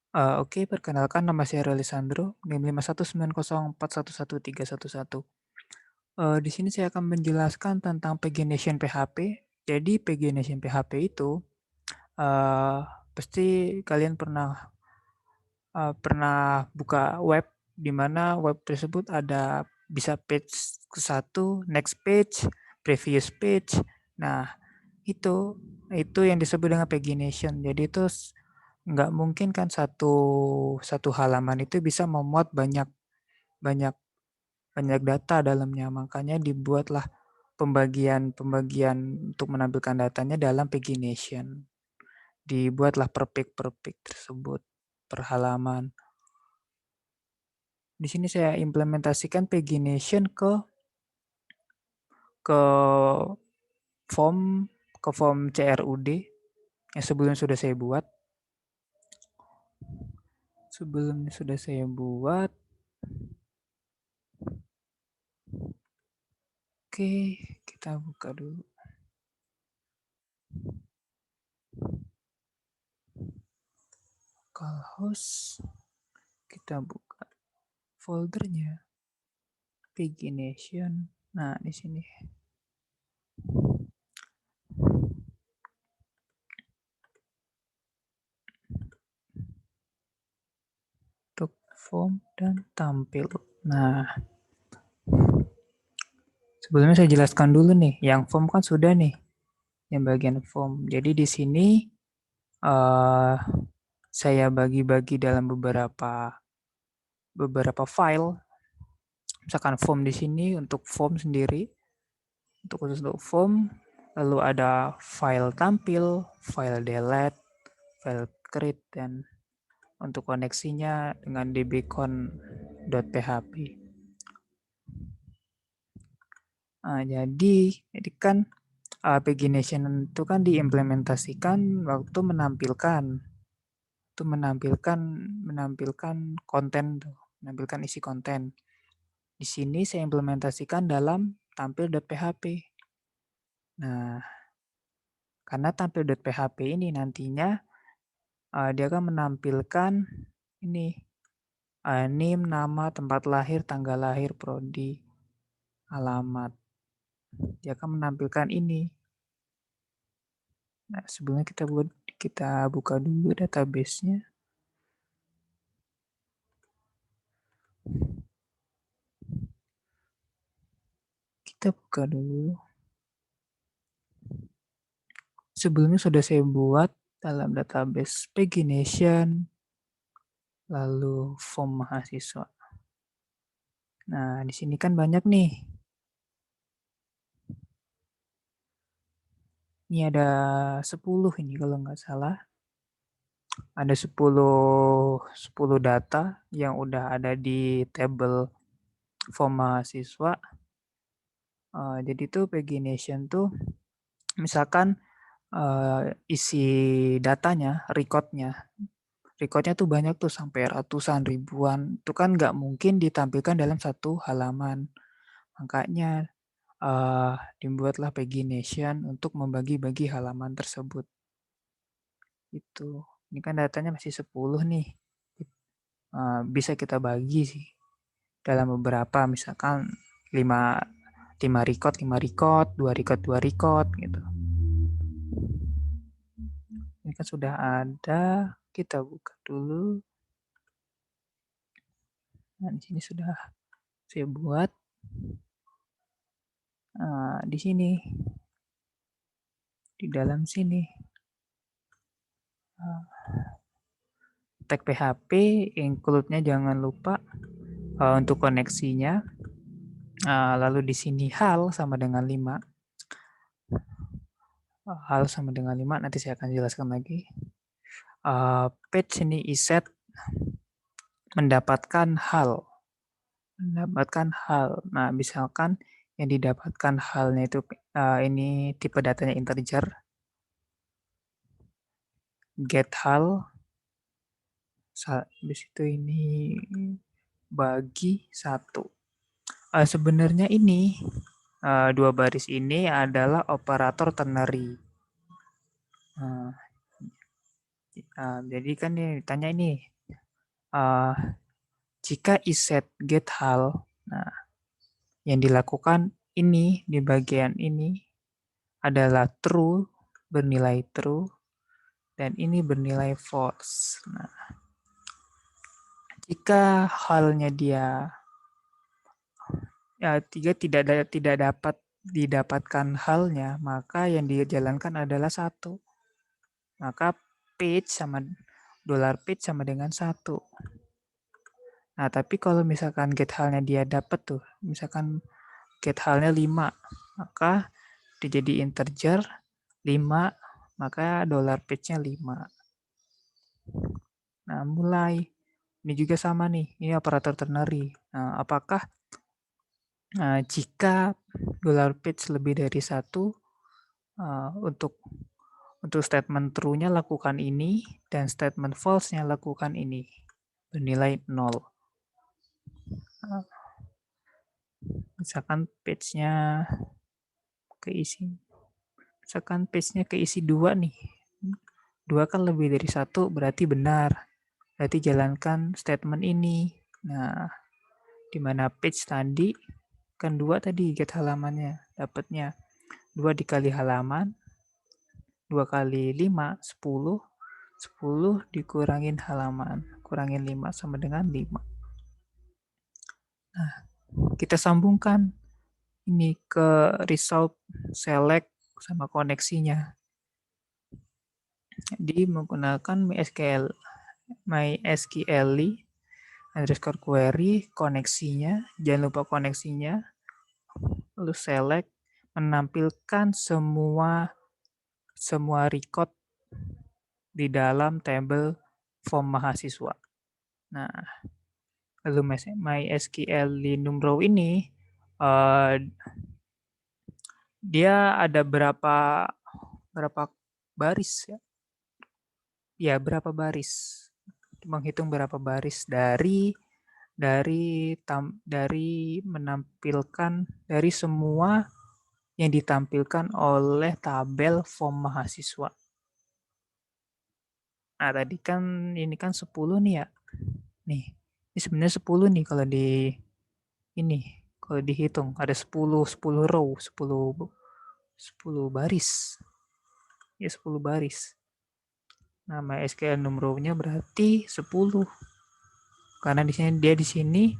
Oke, perkenalkan nama saya Relisandro, NIM 5190411311. Di sini saya akan menjelaskan tentang pagination PHP. Jadi pagination PHP itu eee, pasti kalian pernah buka web, di mana web tersebut ada bisa page ke satu, next page, previous page. Nah, itu yang disebut dengan pagination. Jadi itu nggak mungkin kan satu satu halaman itu bisa memuat banyak banyak banyak data dalamnya. Makanya dibuatlah pembagian-pembagian untuk menampilkan datanya dalam pagination. Dibuatlah per page tersebut, per halaman. Di sini saya implementasikan pagination ke form ke form CRUD yang sebelumnya sudah saya buat. Sebelumnya sudah saya buat. Oke, kita buka dulu. Localhost, kita buka foldernya pagination. Nah, di sini. Untuk form dan tampil. Nah, sebelumnya saya jelaskan dulu nih, yang form kan sudah nih, yang bagian form. Jadi di sini uh, saya bagi-bagi dalam beberapa file. Misalkan form di sini untuk form sendiri, untuk khusus untuk form, lalu ada file tampil, file delete, file create, dan untuk koneksinya dengan dbcon.php. Nah, jadi kan pagination itu kan diimplementasikan waktu menampilkan menampilkan konten tuh, menampilkan isi konten. Di sini saya implementasikan dalam tampil.php. Nah, karena tampil.php ini nantinya dia akan menampilkan ini NIM, nama, tempat lahir, tanggal lahir, prodi, alamat. Dia akan menampilkan ini. Nah, sebelumnya kita buka dulu database-nya. Kita buka dulu. Sebelumnya sudah saya buat dalam database pagination, lalu form mahasiswa. Nah, di sini kan banyak nih. Ini ada 10 ini kalau nggak salah. Ada 10 data yang udah ada di table form mahasiswa. Jadi tuh pagination tuh misalkan isi datanya, recordnya tuh banyak tuh sampai ratusan ribuan. Itu kan nggak mungkin ditampilkan dalam satu halaman. Makanya dibuatlah pagination untuk membagi-bagi halaman tersebut. Itu. Ini kan datanya masih 10 nih. Bisa kita bagi sih dalam beberapa, misalkan 5 5 record, 5 record, 2 record, 2 record gitu. Ini kan sudah ada, kita buka dulu. Nah, di sini sudah saya buat. Di sini, di dalam sini, tag PHP, include-nya jangan lupa untuk koneksinya. Lalu di sini hal sama dengan 5. Hal sama dengan 5, nanti saya akan jelaskan lagi. Page ini iset mendapatkan hal. Nah, misalkan yang didapatkan halnya itu ini tipe datanya integer, get hal, habis itu ini bagi 1. Sebenarnya ini 2 baris ini adalah operator ternary. Jadi kan nih ditanya ini jika iset get hal, nah yang dilakukan ini di bagian ini adalah true, bernilai true, dan ini bernilai false. Nah, jika halnya dia tidak dapat didapatkan halnya, maka yang dijalankan adalah satu. Maka page sama $page sama dengan satu. Nah, tapi kalau misalkan get halnya dia dapat tuh, misalkan get halnya 5, maka dia jadi integer 5, maka $page-nya 5. Nah, mulai. Ini juga sama nih, ini operator ternary. Nah, apakah jika $page lebih dari 1, untuk statement true-nya lakukan ini, dan statement false-nya lakukan ini. Bernilai 0. Misalkan page-nya keisi. Misalkan page-nya keisi 2 nih. 2 kan lebih dari 1 berarti benar. Berarti jalankan statement ini. Nah, di mana page tadi kan 2 tadi get halamannya. Dapatnya 2 dikali halaman. 2 kali 5, 10. 10 dikurangin halaman. Kurangin 5 sama dengan 5. Nah, kita sambungkan ini ke result select sama koneksinya. Jadi menggunakan MySQL underscore query koneksinya, jangan lupa koneksinya, lalu select menampilkan semua record di dalam tabel form mahasiswa. Nah, lalu MySQL Numrow ini dia ada berapa baris ya? Ya, berapa baris? Menghitung berapa baris dari menampilkan dari semua yang ditampilkan oleh tabel form mahasiswa. Nah, tadi kan ini kan 10 nih ya. Nih, ini sebenarnya 10 nih kalau dihitung ada 10 row, 10 baris. Ya 10 baris. Nah, MySQL row-nya berarti 10. Karena dia di sini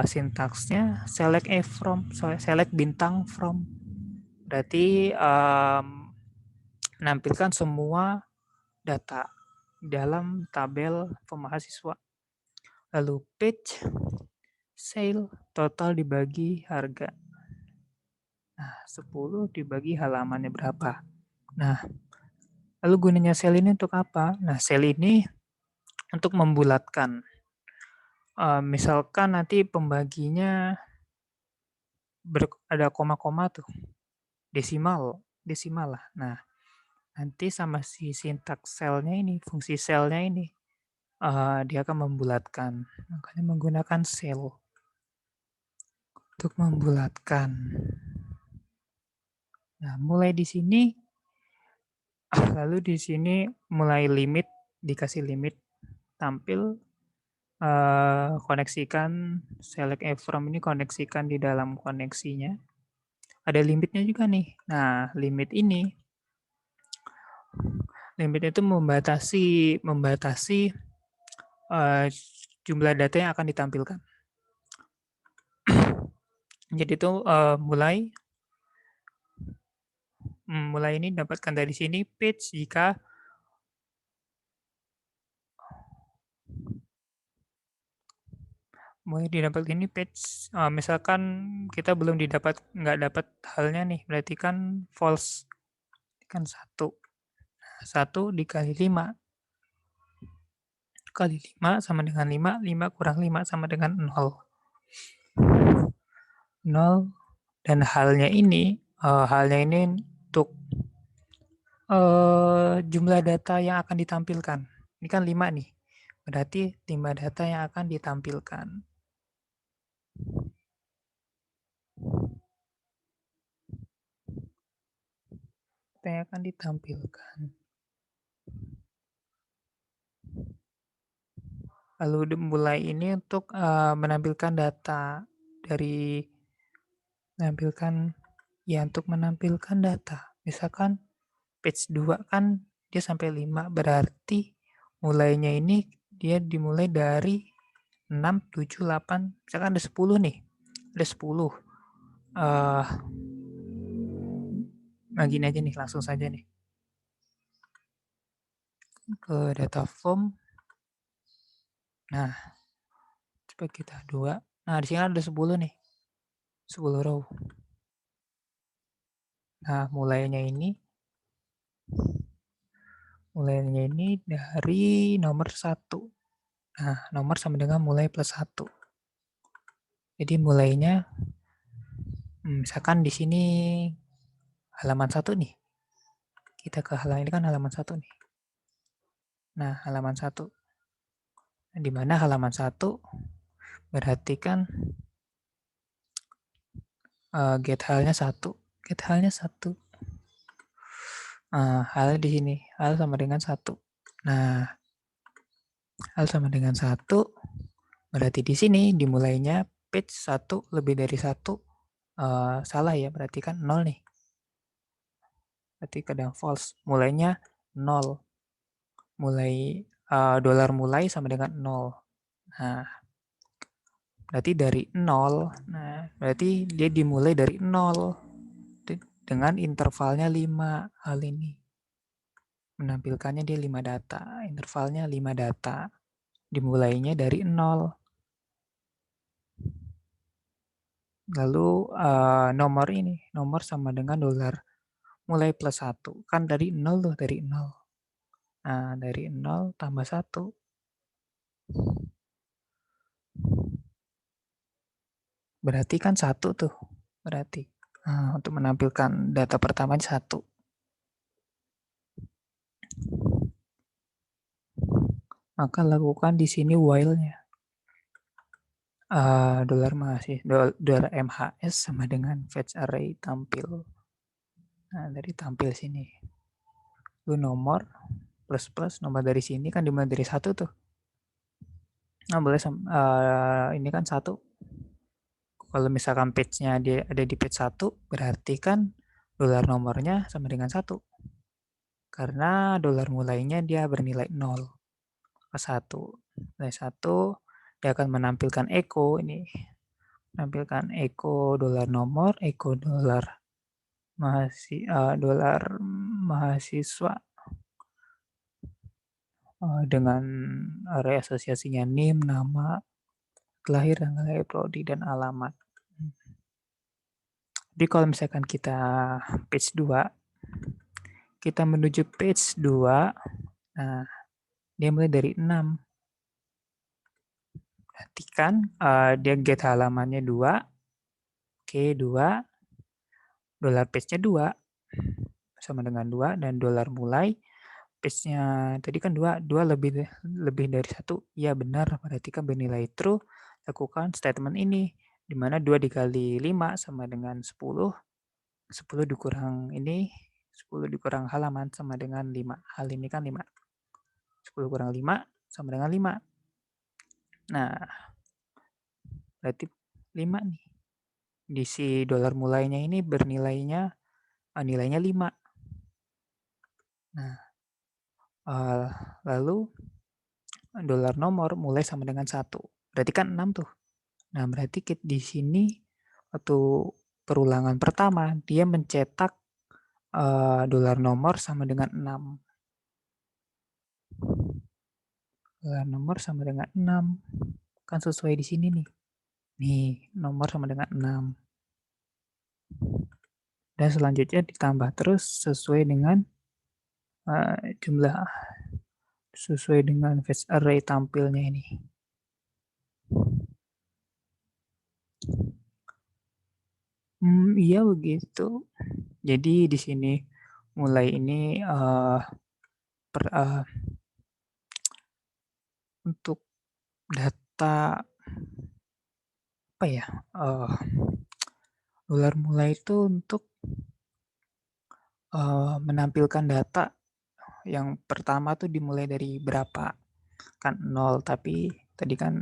sintaksnya select bintang from. Berarti menampilkan semua data dalam tabel pemahasiswa. Lalu page sale total dibagi harga. Nah, 10 dibagi halamannya berapa. Nah, lalu gunanya sel ini untuk apa? Nah, sel ini untuk membulatkan. Misalkan nanti pembaginya ada koma-koma tuh, desimal lah. Nah, nanti sama si sintaks selnya ini, fungsi selnya ini, dia akan membulatkan. Makanya menggunakan sel untuk membulatkan. Nah, mulai di sini, lalu di sini mulai limit, dikasih limit tampil, koneksikan select from ini koneksikan di dalam koneksinya. Ada limitnya juga nih. Nah, limit itu membatasi jumlah data yang akan ditampilkan. Jadi itu mulai ini dapatkan dari sini page jika mulai didapat ini page, misalkan kita belum nggak dapat halnya nih, berarti kan false, kan 1. 1 dikali 5 kali 5 sama dengan 5, 5 kurang 5 sama dengan 0. 0 dan halnya ini untuk jumlah data yang akan ditampilkan. Ini kan 5 nih, berarti 5 data yang akan ditampilkan. Yang akan ditampilkan. Lalu mulai ini untuk menampilkan data dari menampilkan data. Misalkan page 2 kan dia sampai 5, berarti mulainya ini dia dimulai dari 6, 7, 8, misalkan ada 10 nih. Ada 10. Nah gini aja nih, langsung saja nih. Ke data form. Nah, coba kita 2. Nah, di sini ada 10 nih. 10 row. Nah, mulainya ini dari nomor 1. Nah, nomor sama dengan mulai plus 1. Jadi mulainya misalkan di sini halaman 1 nih. Kita ke halaman ini kan halaman 1 nih. Nah, halaman 1. Di mana halaman 1 berarti kan get halnya 1. Get halnya 1. Hal di sini, hal sama dengan 1. Nah, hal sama dengan 1 berarti di sini dimulainya page 1 lebih dari 1. Salah ya, berarti kan 0 nih. Berarti kadang false. Mulainya 0. Mulai dolar mulai sama dengan 0. Nah, berarti dari 0. Nah, berarti dia dimulai dari 0 dengan intervalnya 5. Hal ini menampilkannya dia 5 data, intervalnya 5 data. Dimulainya dari 0. Lalu nomor sama dengan dolar mulai plus 1. Kan dari 0 tuh, dari 0. Nah, dari 0 tambah 1. Berarti kan 1 tuh. Berarti. Nah, untuk menampilkan data pertamanya 1. Maka lakukan di sini while-nya. Dolar MHS sama dengan fetch array tampil. Nah, dari tampil sini. Lu nomor plus nomor dari sini kan dimulai dari 1 tuh. Nah, boleh ini kan 1. Kalau misalkan page-nya dia ada di page 1, berarti kan dolar nomornya sama dengan 1. Karena dolar mulainya dia bernilai 0 ke 1. Nilai 1 dia akan menampilkan echo ini. Menampilkan echo dolar nomor, echo dolar mahasiswa dengan array asosiasinya NIM, nama, kelahiran, prodi, dan alamat. Jadi kalau misalkan kita page 2, kita menuju page 2, nah dia mulai dari 6. Berarti kan dia get halamannya 2, oke 2, dolar page-nya 2, sama dengan 2, dan dolar mulai page-nya tadi kan 2 lebih dari 1. Ya benar, berarti kan bernilai true. Lakukan statement ini, di mana 2 dikali 5 sama dengan 10. 10 dikurang ini, 10 dikurang halaman sama dengan 5. Hal ini kan 5. 10 kurang 5 sama dengan 5. Nah, berarti 5 nih. Di si dolar mulainya ini nilainya 5. Nah, lalu dolar nomor mulai sama dengan 1. Berarti kan 6 tuh. Nah, berarti di sini waktu perulangan pertama dia mencetak dolar nomor sama dengan 6. Dolar nomor sama dengan 6. Kan sesuai di sini nih. Nih, nomor sama dengan 6. Dan selanjutnya ditambah terus sesuai dengan jumlah sesuai dengan fetch array tampilnya ini. Iya begitu. Jadi di sini mulai ini untuk data apa ya? Dolar mulai itu untuk menampilkan data yang pertama tuh dimulai dari berapa? Kan 0, tapi Tadi kan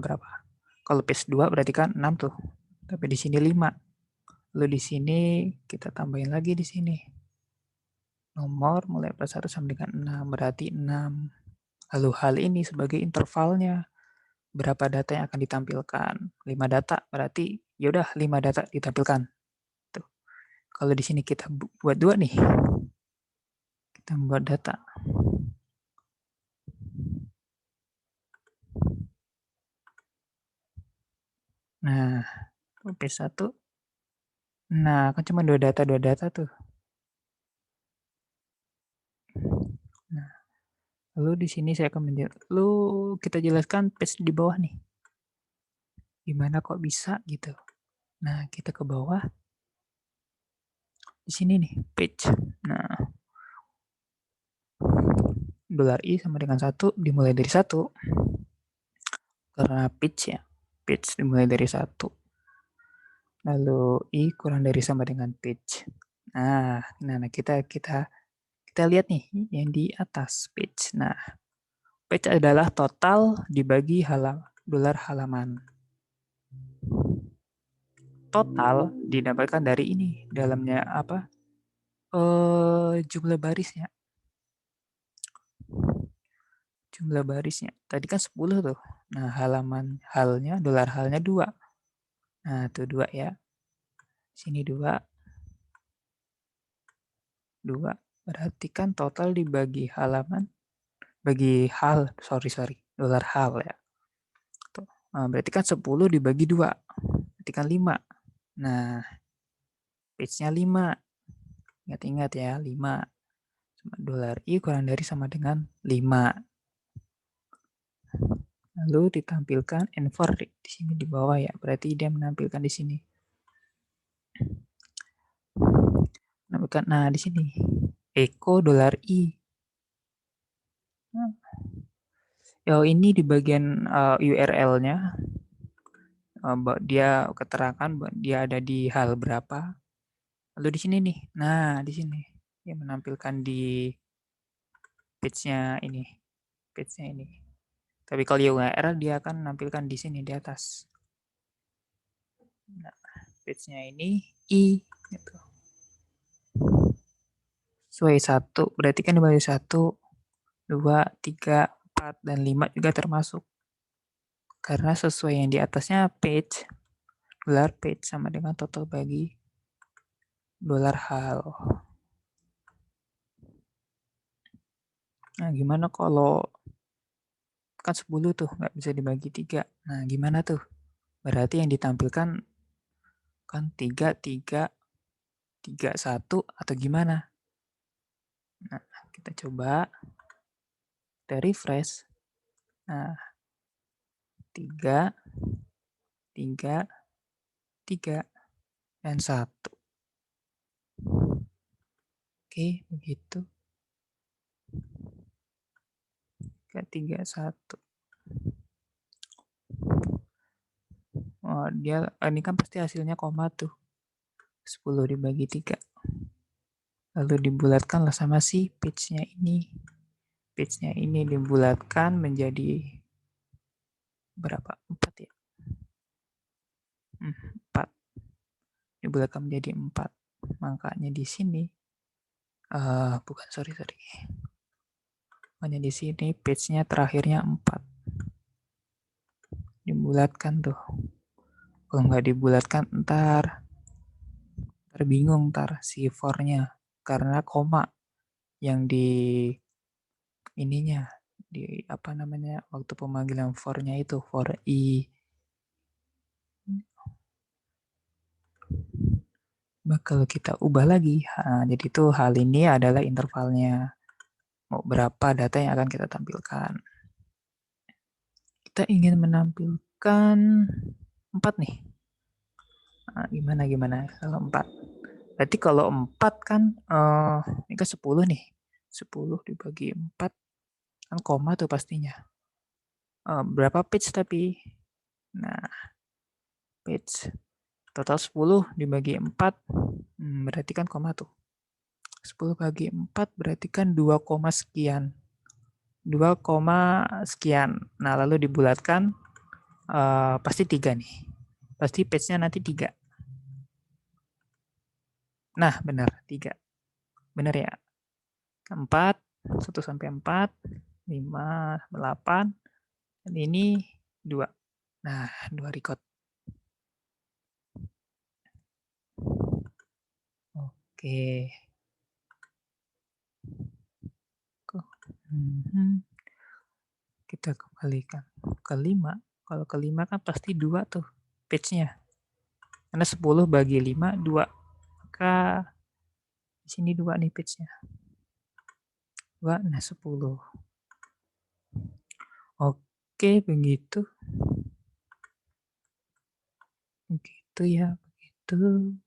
berapa? Kalau page 2 berarti kan 6 tuh. Tapi di sini 5. Lalu di sini kita tambahin lagi di sini. Nomor mulai plus 1 sampai dengan 6, berarti 6. Lalu hal ini sebagai intervalnya. Berapa data yang akan ditampilkan? 5 data, berarti yaudah 5 data ditampilkan. Tuh. Kalau di sini kita buat 2 nih. Kita buat data. Nah, P1. Nah, kan cuma 2 data tuh. Nah, lalu di sini saya akan lalu kita jelaskan page di bawah nih. Gimana kok bisa gitu. Nah, kita ke bawah. Di sini nih, page. Nah, $i sama dengan 1 dimulai dari 1. Karena page ya. Page dimulai dari 1. Lalu i kurang dari sama dengan page. Nah, kita lihat nih yang di atas page. Nah, page adalah total dibagi halaman. Total didapatkan dari ini. Dalamnya apa? Jumlah barisnya. Jumlah barisnya. Tadi kan 10 tuh. Nah, halnya 2. Nah, tuh 2 ya. Sini 2. Berarti kan total dibagi halaman. Dolar hal ya. Tuh. Nah, berarti kan 10 dibagi 2. Berarti kan 5. Nah, page-nya 5. Ingat-ingat ya, 5. $i kurang dari sama dengan 5. Lalu ditampilkan N4 di sini di bawah ya. Berarti dia menampilkan di sini. Nah, di sini Eko $i. Ini di bagian URL-nya dia keterangan dia ada di hal berapa. Lalu di sini nih. Nah, di sini dia menampilkan di page-nya ini. Tapi kalau URL dia akan menampilkan di sini di atas. Nah, page-nya ini i gitu. Sesuai 1, berarti kan dibagi 1, 2, 3, 4, dan 5 juga termasuk. Karena sesuai yang di atasnya page, dolar page sama dengan total bagi dolar hal. Nah, gimana kalau kan 10 tuh nggak bisa dibagi 3. Nah, gimana tuh? Berarti yang ditampilkan kan 3, 3, 3, 1 atau gimana? Nah, kita coba. Kita refresh. Nah, 3, 3, 3, dan 1. Oke, begitu. 3, 3, 1. Oh, ini kan pasti hasilnya koma tuh. 10 dibagi 3. Lalu dibulatkanlah sama si page-nya ini. Page-nya ini dibulatkan menjadi berapa? 4 ya? 4. Dibulatkan menjadi 4. Makanya di sini sorry. Makanya di sini page-nya terakhirnya 4. Dibulatkan tuh. Kalau nggak dibulatkan ntar bingung si for-nya. Karena koma yang di ininya, di apa namanya, waktu pemanggilan for-nya itu, for i. Kalau kita ubah lagi, jadi itu hal ini adalah intervalnya. Mau berapa data yang akan kita tampilkan. Kita ingin menampilkan 4 nih. Nah, gimana kalau 4? Berarti kalau 4 kan, ini kan 10 nih. 10 dibagi 4, kan koma tuh pastinya. Berapa page tapi? Nah, page. Total 10 dibagi 4, berarti kan koma tuh. 10 bagi 4 berarti kan 2, sekian. 2, sekian. Nah, lalu dibulatkan, pasti 3 nih. Pasti page-nya nanti 3. Nah, benar, 3. Benar ya? 4, 1 sampai 4, 5, 8, dan ini 2. Nah, 2 record. Oke. Kita kembalikan ke 5. Kalau ke 5 kan pasti 2 tuh page-nya. Karena 10 bagi 5, 2. Maka di sini 2 nih page-nya. 2, nah 10. Oke, begitu. Begitu ya, begitu.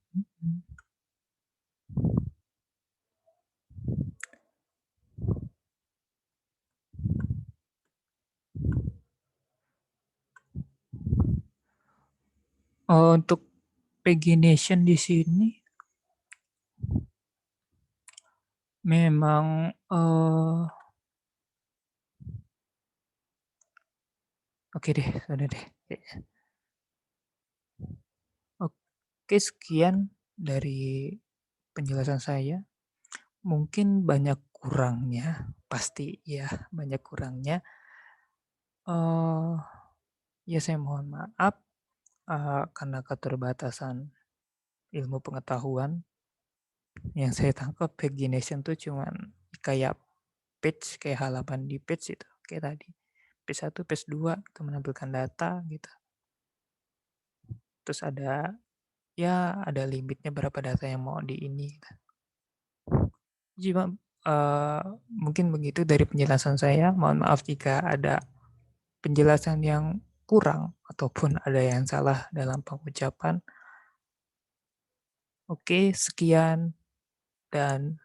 Untuk pagination di sini memang oke deh, sudah deh. Oke, sekian dari penjelasan saya. Mungkin banyak kurangnya, pasti ya, banyak kurangnya. Ya saya mohon maaf, karena keterbatasan ilmu pengetahuan. Yang saya tangkap pagination tuh cuman kayak page, kayak halaman di page itu, kayak tadi. Page 1, page 2 itu menampilkan data gitu. Terus ada limitnya berapa data yang mau di ini gitu. Mungkin begitu dari penjelasan saya. Mohon maaf jika ada penjelasan yang kurang ataupun ada yang salah dalam pengucapan. Oke, sekian dan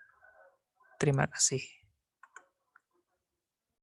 terima kasih.